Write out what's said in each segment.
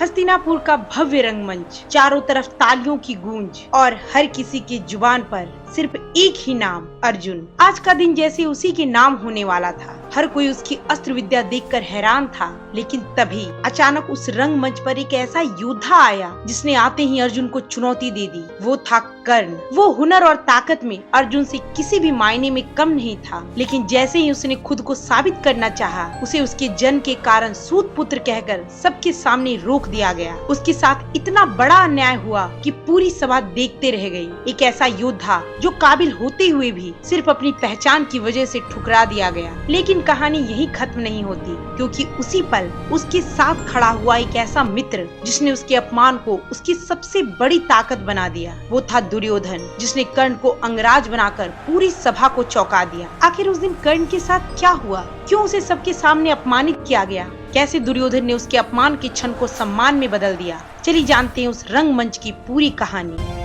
हस्तिनापुर का भव्य रंगमंच, चारों तरफ तालियों की गूंज और हर किसी की जुबान पर सिर्फ एक ही नाम, अर्जुन। आज का दिन जैसे उसी के नाम होने वाला था। हर कोई उसकी अस्त्र विद्या देखकर हैरान था, लेकिन तभी अचानक उस रंगमंच पर एक ऐसा योद्धा आया जिसने आते ही अर्जुन को चुनौती दे दी। वो था कर्ण। वो हुनर और ताकत में अर्जुन से किसी भी मायने में कम नहीं था, लेकिन जैसे ही उसने खुद को साबित करना चाहा, उसे उसके जन्म के कारण सूत पुत्र कहकर सबके सामने रोक दिया गया। उसके साथ इतना बड़ा अन्याय हुआ कि पूरी सभा देखते रह गई। एक ऐसा योद्धा जो काबिल होते हुए भी सिर्फ अपनी पहचान की वजह से ठुकरा दिया गया। लेकिन कहानी यही खत्म नहीं होती, क्योंकि उसी पल उसके साथ खड़ा हुआ एक ऐसा मित्र जिसने उसके अपमान को उसकी सबसे बड़ी ताकत बना दिया। वो था दुर्योधन, जिसने कर्ण को अंगराज बनाकर पूरी सभा को चौंका दिया। आखिर उस दिन कर्ण के साथ क्या हुआ? क्यों उसे सबके सामने अपमानित किया गया? कैसे दुर्योधन ने उसके अपमान के क्षण को सम्मान में बदल दिया? चलिए जानते हैं उस रंगमंच की पूरी कहानी।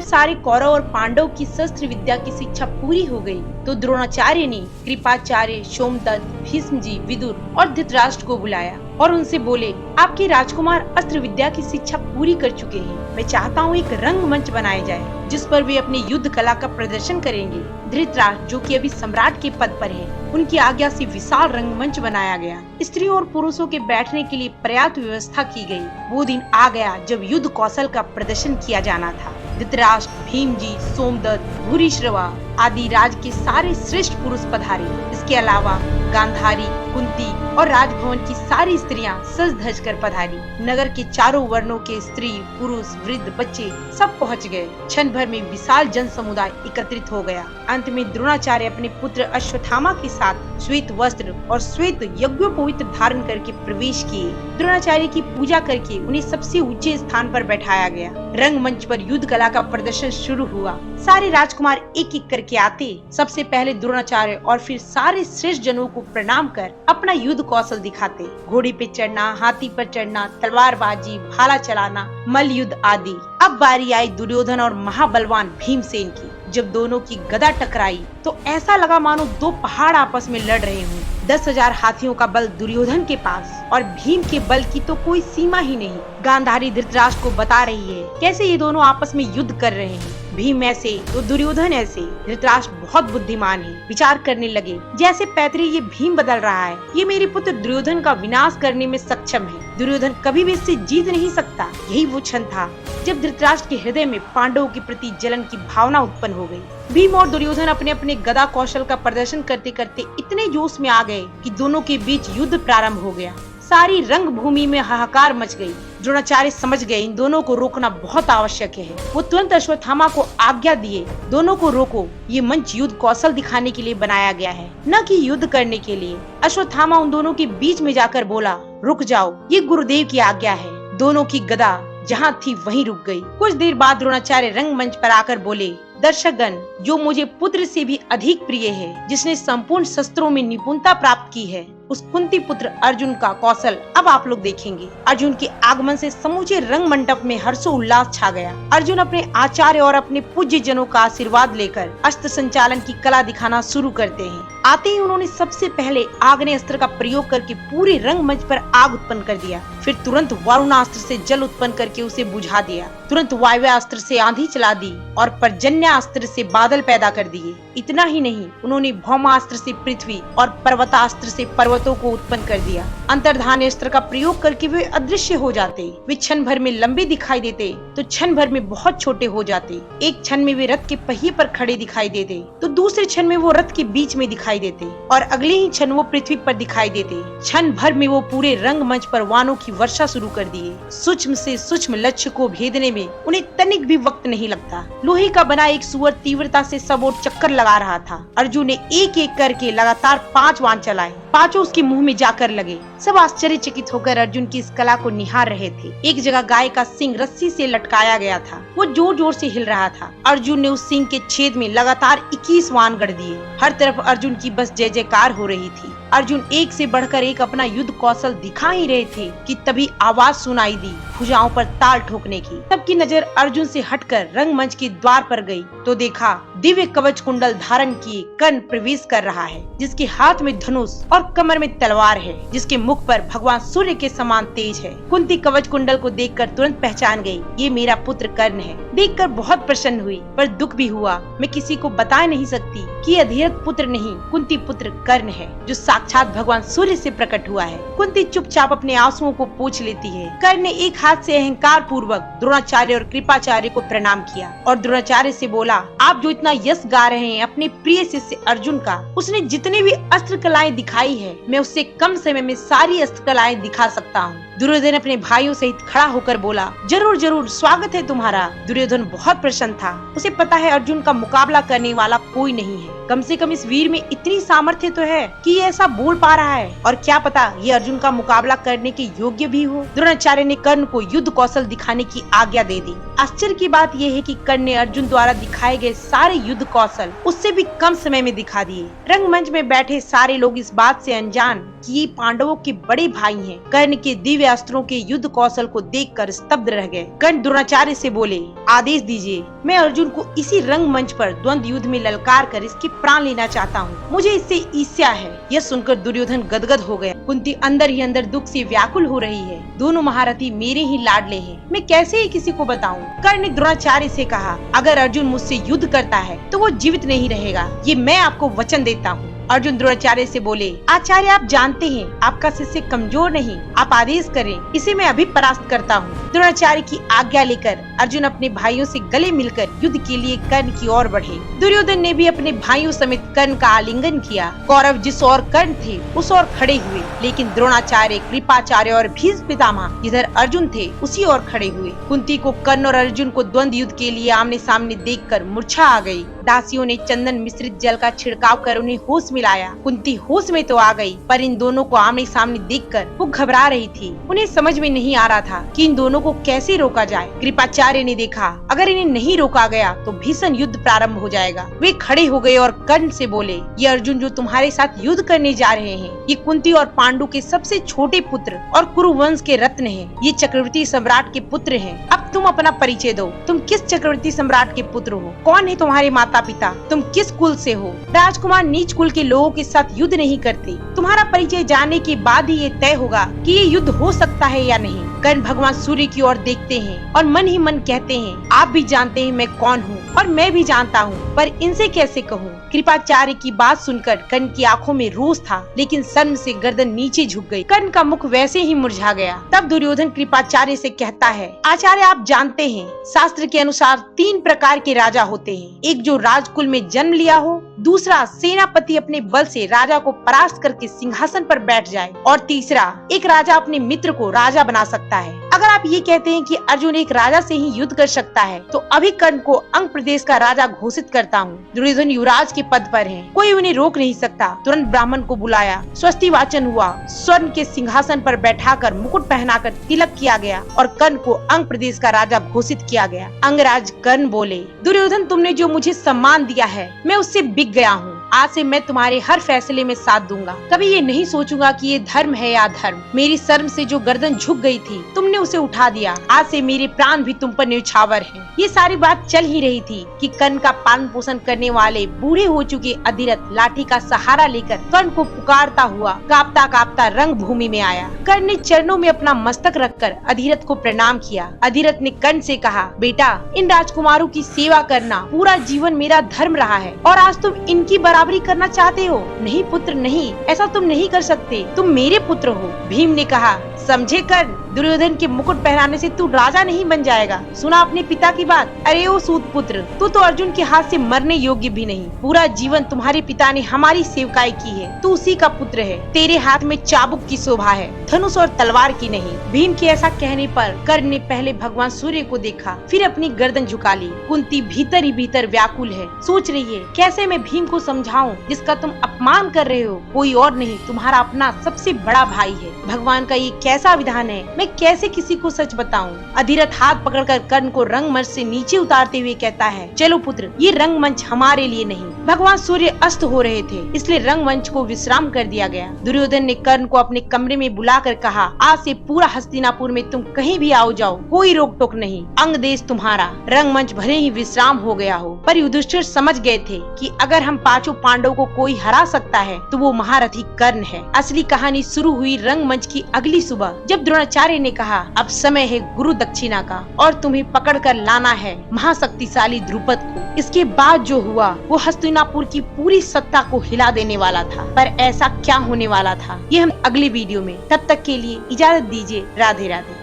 सारे कौरव और पांडव की शस्त्र विद्या की शिक्षा पूरी हो गई तो द्रोणाचार्य ने कृपाचार्य, सोमदत्त, भीष्म जी, विदुर और धृतराष्ट्र को बुलाया और उनसे बोले, आपके राजकुमार अस्त्र विद्या की शिक्षा पूरी कर चुके हैं। मैं चाहता हूँ एक रंगमंच बनाया जाए जिस पर वे अपनी युद्ध कला का प्रदर्शन करेंगे। धृतराष्ट्र, जो कि अभी सम्राट के पद पर है, उनकी आज्ञा से विशाल रंगमंच बनाया गया। स्त्रियों और पुरुषों के बैठने के लिए पर्याप्त व्यवस्था की गई। वो दिन आ गया जब युद्ध कौशल का प्रदर्शन किया जाना था। धृतराष्ट्र, भीम जी, सोमदत्त, भूरिश्रवा आदि राज के सारे श्रेष्ठ पुरुष पधारे। इसके अलावा गांधारी, कुंती और राजभवन की सारी स्त्रियां सज धज कर पधारी। नगर के चारों वर्णों के स्त्री, पुरुष, वृद्ध, बच्चे सब पहुंच गए। क्षण भर में विशाल जन समुदाय एकत्रित हो गया। अंत में द्रोणाचार्य अपने पुत्र अश्वत्थामा के साथ श्वेत वस्त्र और श्वेत यज्ञोपवीत धारण करके प्रवेश किए। द्रोणाचार्य की पूजा करके उन्हें सबसे ऊंचे स्थान पर बैठाया गया। रंगमंच पर युद्ध कला का प्रदर्शन शुरू हुआ। सारे राजकुमार एक एक करके आते। सबसे पहले द्रोणाचार्य और फिर सारे श्रेष्ठ जनों को प्रणाम कर अपना युद्ध कौशल दिखाते। घोड़े पे चढ़ना, हाथी पर चढ़ना, तलवारबाजी, भाला चलाना, मल्ल युद्ध आदि। अब बारी आई दुर्योधन और महाबलवान भीमसेन की। जब दोनों की गदा टकराई तो ऐसा लगा मानो दो पहाड़ आपस में लड़ रहे हों। 10,000 हाथियों का बल दुर्योधन के पास और भीम के बल की तो कोई सीमा ही नहीं। गांधारी धृतराष्ट्र को बता रही है कैसे ये दोनों आपस में युद्ध कर रहे हैं। भीम ऐसे तो दुर्योधन ऐसे। धृतराष्ट्र बहुत बुद्धिमान है, विचार करने लगे, जैसे पैतरे ये भीम बदल रहा है, ये मेरे पुत्र दुर्योधन का विनाश करने में सक्षम है। दुर्योधन कभी भी इससे जीत नहीं सकता। यही वो क्षण था जब धृतराष्ट्र के हृदय में पांडवों के प्रति जलन की भावना उत्पन्न हो गई। भीम और दुर्योधन अपने अपने गदा कौशल का प्रदर्शन करते करते इतने जोश में आ गए कि दोनों के बीच युद्ध प्रारंभ हो गया। सारी रंग भूमि में हाहाकार मच गई। द्रोणाचार्य समझ गए इन दोनों को रोकना बहुत आवश्यक है। वो तुरंत अश्वत्थामा को आज्ञा दिए, दोनों को रोको। ये मंच युद्ध कौशल दिखाने के लिए बनाया गया है, न कि युद्ध करने के लिए। अश्वत्थामा उन दोनों के बीच में जाकर बोला, रुक जाओ, ये गुरुदेव की आज्ञा है। दोनों की गदा जहाँ थी वहीं रुक गई। कुछ देर बाद द्रोणाचार्य रंगमंच पर आकर बोले, दर्शकगण, जो मुझे पुत्र से भी अधिक प्रिय है, जिसने संपूर्ण शस्त्रों में निपुणता प्राप्त की है, उस कुंती पुत्र अर्जुन का कौशल अब आप लोग देखेंगे। अर्जुन के आगमन से समूचे रंग मंडप में हर्षोल्लास छा गया। अर्जुन अपने आचार्य और अपने पूज्य जनों का आशीर्वाद लेकर अस्त्र संचालन की कला दिखाना शुरू करते हैं। आते ही उन्होंने सबसे पहले आग्नेय अस्त्र का प्रयोग करके पूरे रंगमंच पर आग उत्पन्न कर दिया। फिर तुरंत वरुणास्त्र से जल उत्पन्न करके उसे बुझा दिया। तुरंत वायव्यास्त्र से आंधी चला दी और पर्जन्यास्त्र से बादल पैदा कर दिए। इतना ही नहीं, उन्होंने भौमास्त्र से पृथ्वी और पर्वतास्त्र से पर्वतों को उत्पन्न कर दिया। अंतर्धान अस्त्र का प्रयोग करके वे अदृश्य हो जाते। वे क्षण भर में लंबे दिखाई देते तो क्षण भर में बहुत छोटे हो जाते। एक क्षण में वे रथ के पहिए पर खड़े दिखाई देते तो दूसरे क्षण में वो रथ के बीच में दिखाई देते और अगले ही क्षण वो पृथ्वी पर दिखाई देते। क्षण भर में वो पूरे रंगमंच पर वानों की वर्षा शुरू कर दिए। सूक्ष्म से सूक्ष्म लक्ष्य को भेदने में उन्हें तनिक भी वक्त नहीं लगता। लोहे का बना एक सुअर तीव्रता से सब ओर चक्कर लगा रहा था। अर्जुन ने एक एक करके लगातार 5 बाण चलाए। पांचों उसके मुंह में जाकर लगे। सब आश्चर्यचकित होकर अर्जुन की इस कला को निहार रहे थे। एक जगह गाय का सिंग रस्सी से लटकाया गया था। वो जोर जोर से हिल रहा था। अर्जुन ने उस सिंग के छेद में लगातार 21 बाण गड़ दिए। हर तरफ अर्जुन की बस जय जयकार हो रही थी। अर्जुन एक से बढ़कर एक अपना युद्ध कौशल दिखा ही रहे थे कि तभी आवाज सुनाई दी भुजाओं पर ताल ठोकने की। सबकी नजर अर्जुन से हटकर रंगमंच के द्वार पर गई तो देखा दिव्य कवच कुंडल धारण किए कर्ण प्रवेश कर रहा है, जिसके हाथ में धनुष और कमर में तलवार है, जिसके मुख पर भगवान सूर्य के समान तेज है। कुंती कवच कुंडल को देखकर तुरंत पहचान गई, ये मेरा पुत्र कर्ण है। देखकर बहुत प्रसन्न हुई पर दुख भी हुआ। मैं किसी को बता नहीं सकती कि अधिरथ पुत्र नहीं कुंती पुत्र कर्ण है, जो साक्षात भगवान सूर्य से प्रकट हुआ है। कुंती चुपचाप अपने आंसुओं को पोंछ लेती है। कर्ण ने एक हाथ से अहंकार पूर्वक द्रोणाचार्य और कृपाचार्य को प्रणाम किया और द्रोणाचार्य से बोला, आप जो इतना यश गा रहे हैं अपने प्रिय शिष्य अर्जुन का, उसने जितने भी अस्त्र कलाएं दिखाई है, मैं उससे कम समय में सारी अस्त्र कलाएं दिखा सकता हूँ। दुर्योधन अपने भाइयों सहित खड़ा होकर बोला, जरूर जरूर स्वागत है तुम्हारा। दुर्योधन बहुत प्रसन्न था। उसे पता है अर्जुन का मुकाबला करने वाला कोई नहीं है। कम से कम इस वीर में इतनी सामर्थ्य तो है कि ये ऐसा बोल पा रहा है, और क्या पता ये अर्जुन का मुकाबला करने के योग्य भी हो। द्रोणाचार्य ने कर्ण को युद्ध कौशल दिखाने की आज्ञा दे दी। आश्चर्य की बात यह है कि कर्ण ने अर्जुन द्वारा दिखाए गए सारे युद्ध कौशल उससे भी कम समय में दिखा दिए। रंगमंच में बैठे सारे लोग इस बात से अनजान कि ये पांडवों के बड़े भाई हैं। कर्ण के दिव्य अस्त्रों के युद्ध कौशल को देखकर स्तब्ध रह गए। कर्ण द्रोणाचार्य से बोले, आदेश दीजिए, मैं अर्जुन को इसी रंगमंच पर द्वंद्व युद्ध में ललकार कर इसके प्राण लेना चाहता हूँ। मुझे इससे ईर्ष्या है। यह सुनकर दुर्योधन गदगद हो गया। कुंती अंदर ही अंदर दुख से व्याकुल हो रही है। दोनों महारथी मेरे ही लाडले हैं, मैं कैसे ही किसी को बताऊं। कर्ण ने द्रोणाचार्य से कहा, अगर अर्जुन मुझसे युद्ध करता है तो वो जीवित नहीं रहेगा, ये मैं आपको वचन देता हूँ। अर्जुन द्रोणाचार्य से बोले, आचार्य आप जानते हैं आपका शिष्य कमजोर नहीं, आप आदेश करें, इसे मैं अभी परास्त करता हूँ। द्रोणाचार्य की आज्ञा लेकर अर्जुन अपने भाइयों से गले मिलकर युद्ध के लिए कर्ण की ओर बढ़े। दुर्योधन ने भी अपने भाइयों समेत कर्ण का आलिंगन किया। कौरव जिस ओर कर्ण थे उस ओर खड़े हुए, लेकिन द्रोणाचार्य, कृपाचार्य और भीष्म पितामह जिधर अर्जुन थे उसी ओर खड़े हुए। कुंती को कर्ण और अर्जुन को द्वंद्व युद्ध के लिए आमने सामने देखकर मूर्छा आ गई। दासियों ने चंदन मिश्रित जल का छिड़काव कर उन्हें होश मिलाया। कुंती होश में तो आ गई, पर इन दोनों को आमने सामने देखकर वो घबरा रही थी। उन्हें समझ में नहीं आ रहा था कि इन दोनों को कैसे रोका जाए। कृपाचार्य ने देखा, अगर इन्हें नहीं रोका गया तो भीषण युद्ध प्रारंभ हो जाएगा। वे खड़े हो गए और कर्ण से बोले, ये अर्जुन जो तुम्हारे साथ युद्ध करने जा रहे हैं, ये कुंती और पांडु के सबसे छोटे पुत्र और कुरु वंश के रत्न हैं। ये चक्रवर्ती सम्राट के पुत्र हैं। अब तुम अपना परिचय दो, तुम किस चक्रवर्ती सम्राट के पुत्र हो? कौन है तुम्हारे माता पिता? तुम किस कुल से हो? राजकुमार नीच कुल के लोगों के साथ युद्ध नहीं करते। तुम्हारा परिचय जानने के बाद ही ये तय होगा कि ये युद्ध हो सकता है या नहीं। कर्ण भगवान सूर्य की ओर देखते हैं और मन ही मन कहते हैं, आप भी जानते हैं मैं कौन हूँ और मैं भी जानता हूँ, पर इनसे कैसे कहूँ। कृपाचार्य की बात सुनकर कर्ण की आंखों में रोष था, लेकिन शर्म से गर्दन नीचे झुक गई। कर्ण का मुख वैसे ही मुरझा गया। तब दुर्योधन कृपाचार्य से कहता है, आचार्य आप जानते हैं शास्त्र के अनुसार 3 प्रकार के राजा होते हैं। एक जो राजकुल में जन्म लिया हो, दूसरा सेनापति अपने बल से राजा को परास्त करके सिंहासन पर बैठ जाए, और तीसरा एक राजा अपने मित्र को राजा बना सकता है। अगर आप ये कहते हैं कि अर्जुन एक राजा से ही युद्ध कर सकता है, तो अभी कर्ण को अंग प्रदेश का राजा घोषित करता हूँ। दुर्योधन युवराज के पद पर हैं, कोई उन्हें रोक नहीं सकता। तुरंत ब्राह्मण को बुलाया, स्वस्ति वाचन हुआ, स्वर्ण के सिंहासन पर बैठाकर मुकुट पहनाकर तिलक किया गया और कर्ण को अंग प्रदेश का राजा घोषित किया गया। अंगराज कर्ण बोले, दुर्योधन तुमने जो मुझे सम्मान दिया है, मैं उससे बिक गया हूँ। आज से मैं तुम्हारे हर फैसले में साथ दूंगा। कभी ये नहीं सोचूंगा कि ये धर्म है या अधर्म। मेरी शर्म से जो गर्दन झुक गई थी, तुमने उसे उठा दिया। आज से मेरे प्राण भी तुम पर न्यौछावर हैं। ये सारी बात चल ही रही थी कि कर्ण का पालन पोषण करने वाले बूढ़े हो चुके अधिरथ लाठी का सहारा लेकर कर्ण को पुकारता हुआ कांपता कांपता रंग भूमि में आया। कर्ण ने चरणों में अपना मस्तक रखकर अधिरथ को प्रणाम किया। अधिरथ ने कर्ण से कहा, बेटा इन राजकुमारों की सेवा करना पूरा जीवन मेरा धर्म रहा है, और आज तुम इनकी बराबरी करना चाहते हो? नहीं पुत्र नहीं, ऐसा तुम नहीं कर सकते, तुम मेरे पुत्र हो। भीम ने कहा, समझे कर्ण, दुर्योधन के मुकुट पहनाने से तू राजा नहीं बन जाएगा। सुना अपने पिता की बात। अरे ओ सूत पुत्र, तू तो अर्जुन के हाथ से मरने योग्य भी नहीं। पूरा जीवन तुम्हारे पिता ने हमारी सेवकाई की है, तू उसी का पुत्र है। तेरे हाथ में चाबुक की शोभा है, धनुष और तलवार की नहीं। भीम के ऐसा कहने पर कर्ण ने पहले भगवान सूर्य को देखा, फिर अपनी गर्दन झुका ली। कुंती भीतर ही भीतर व्याकुल है, सोच रही है कैसे मैं भीम को समझाऊं, जिसका तुम अपमान कर रहे हो कोई और नहीं, तुम्हारा अपना सबसे बड़ा भाई है। भगवान का ये कैसा विधान है, मैं कैसे किसी को सच बताऊं। अधिरथ हाथ पकड़कर कर्ण को रंगमंच से नीचे उतारते हुए कहता है, चलो पुत्र, ये रंगमंच हमारे लिए नहीं। भगवान सूर्य अस्त हो रहे थे, इसलिए रंगमंच को विश्राम कर दिया गया। दुर्योधन ने कर्ण को अपने कमरे में बुलाकर कहा, आज से पूरा हस्तिनापुर में तुम कहीं भी आओ जाओ, कोई रोक टोक नहीं, अंग देश तुम्हारा। रंगमंच भले ही विश्राम हो गया हो, पर युधिष्ठिर समझ गए थे कि अगर हम पांचों पांडवों को कोई हरा सकता है तो वो महारथी कर्ण है। असली कहानी शुरू हुई रंगमंच की अगली सुबह, जब द्रोणाचार्य ने कहा, अब समय है गुरु दक्षिणा का और तुम्हें पकड़ कर लाना है महाशक्तिशाली द्रुपद को। इसके बाद जो हुआ वो हस्तिनापुर की पूरी सत्ता को हिला देने वाला था, पर ऐसा क्या होने वाला था ये हम अगले वीडियो में। तब तक के लिए इजाजत दीजिए। राधे राधे।